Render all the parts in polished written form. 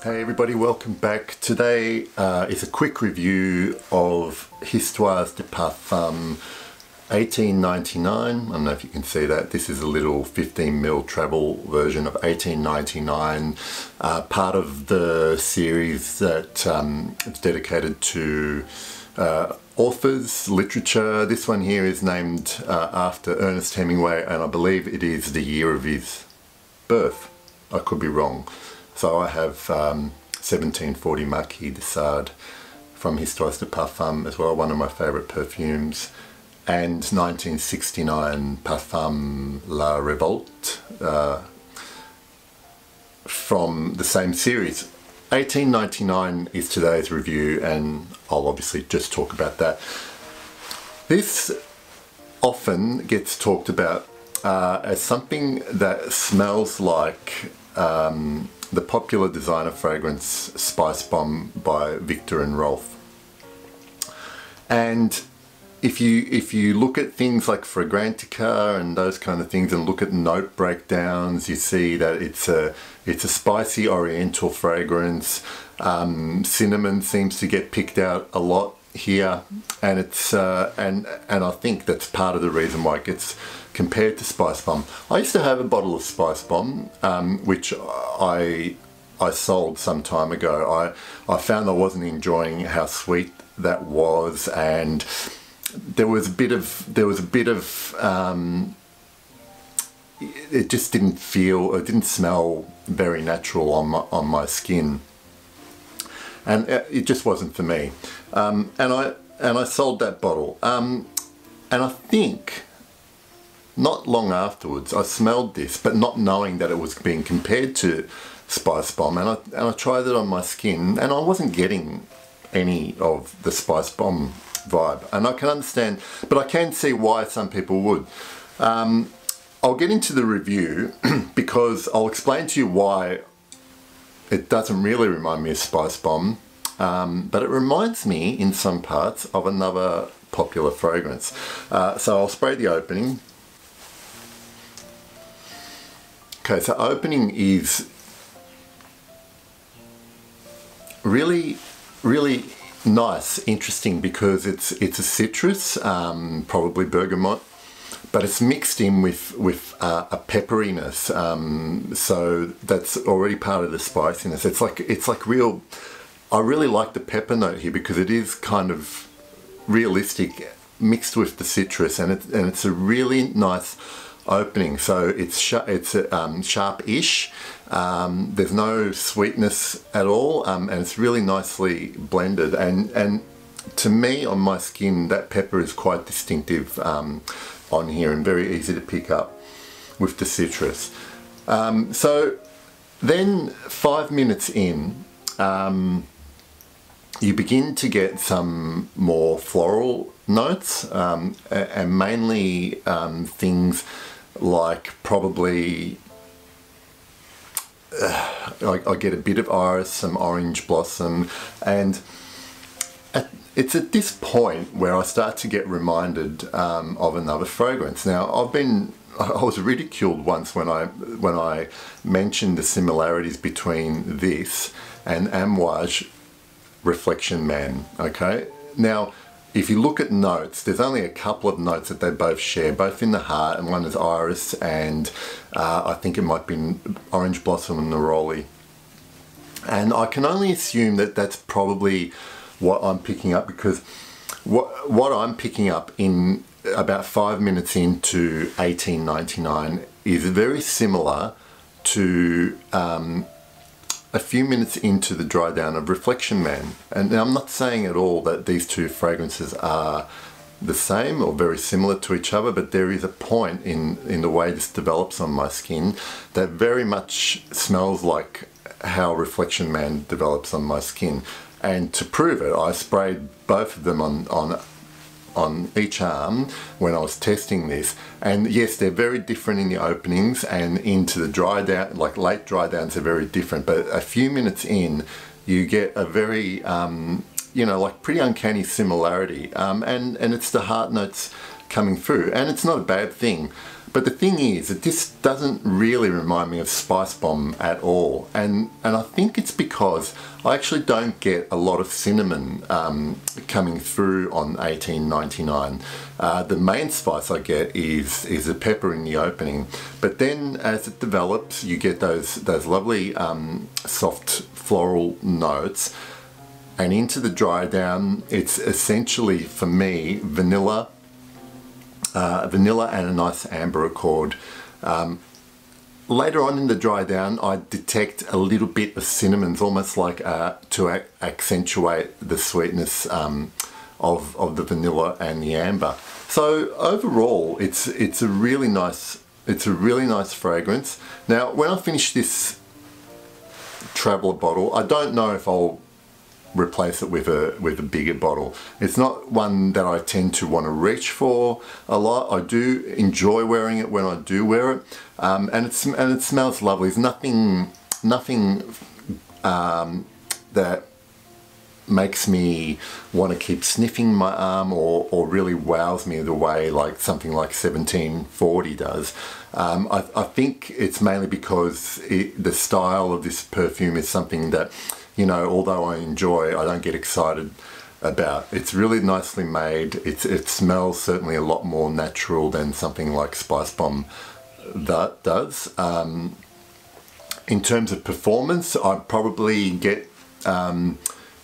Hey everybody, welcome back. Today is a quick review of Histoires de Parfums 1899. I don't know if you can see that. This is a little 15mm travel version of 1899, part of the series that is dedicated to authors, literature. This one here is named after Ernest Hemingway, and I believe it is the year of his birth. I could be wrong. So I have 1740 Marquis de Sade from Histoires de Parfums as well, one of my favourite perfumes, and 1969 Parfum La Revolte from the same series. 1899 is today's review, and I'll obviously just talk about that. This often gets talked about as something that smells like the popular designer fragrance Spicebomb by Victor and Rolf. And if you look at things like Fragrantica and those kind of things and look at note breakdowns, you see that it's a spicy oriental fragrance. Cinnamon seems to get picked out a lot here, and it's and I think that's part of the reason why it gets compared to Spicebomb. I used to have a bottle of Spicebomb, which I sold some time ago. I found I wasn't enjoying how sweet that was, and there was a bit of it just didn't smell very natural on my skin, and it just wasn't for me. And I sold that bottle, and I think not long afterwards I smelled this, but not knowing that it was being compared to Spicebomb, and I tried it on my skin, and I wasn't getting any of the Spicebomb vibe, and I can understand, but I can see why some people would. I'll get into the review because I'll explain to you why it doesn't really remind me of Spicebomb, but it reminds me in some parts of another popular fragrance. So I'll spray the opening. Okay, so opening is really nice, interesting, because it's a citrus, probably bergamot, but it's mixed in with a pepperiness, so that's already part of the spiciness. It's like real. I really like the pepper note here because it is kind of realistic mixed with the citrus, and it's a really nice opening. So it's sharp-ish. There's no sweetness at all, and it's really nicely blended. And to me, on my skin, that pepper is quite distinctive on here and very easy to pick up with the citrus. So then 5 minutes in, you begin to get some more floral notes, and mainly things like probably I get a bit of iris, some orange blossom, and it's at this point where I start to get reminded of another fragrance. Now I was ridiculed once when I mentioned the similarities between this and Amouage Reflection Man. Okay, now if you look at notes, there's only a couple of notes that they both share, both in the heart, and one is iris, and I think it might be orange blossom and neroli. And I can only assume that that's probably what I'm picking up, because what I'm picking up in about 5 minutes into 1899 is very similar to a few minutes into the dry down of Reflection Man. And I'm not saying at all that these two fragrances are the same or very similar to each other, but there is a point in the way this develops on my skin that very much smells like how Reflection Man develops on my skin. And to prove it, I sprayed both of them on each arm when I was testing this, and yes, they're very different in the openings, and into the dry down, like late dry downs, are very different, but a few minutes in you get a very you know, like pretty uncanny similarity, and it's the heart notes coming through, and it's not a bad thing. But the thing is that this doesn't really remind me of Spicebomb at all, and I think it's because I actually don't get a lot of cinnamon coming through on 1899. The main spice I get is the pepper in the opening, but then as it develops, you get those lovely soft floral notes, and into the dry down, it's essentially for me vanilla. Vanilla and a nice amber accord. Later on in the dry down, I detect a little bit of cinnamons, almost like to accentuate the sweetness of the vanilla and the amber. So overall, it's a really nice fragrance. Now, when I finish this traveler bottle, I don't know if I'll replace it with a bigger bottle. It's not one that I tend to want to reach for a lot. I do enjoy wearing it when I do wear it, and it smells lovely. There's nothing that makes me want to keep sniffing my arm or really wows me the way like something like 1740 does. I think it's mainly because the style of this perfume is something that, you know, although I enjoy, I don't get excited about. It's really nicely made. It smells certainly a lot more natural than something like Spicebomb does. In terms of performance, I probably get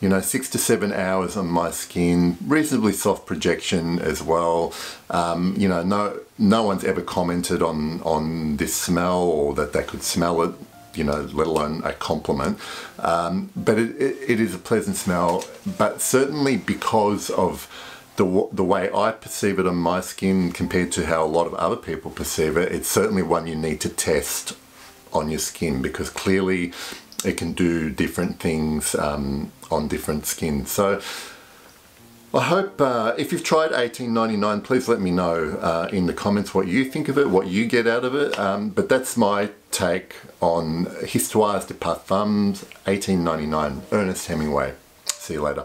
you know, 6 to 7 hours on my skin, reasonably soft projection as well. You know, no one's ever commented on this smell or that they could smell it, you know, let alone a compliment. But it is a pleasant smell, but certainly because of the way I perceive it on my skin compared to how a lot of other people perceive it, it's certainly one you need to test on your skin, because clearly it can do different things on different skins. So I hope if you've tried 1899, please let me know in the comments what you think of it, what you get out of it. But that's my take on Histoires de Parfums 1899, Ernest Hemingway. See you later.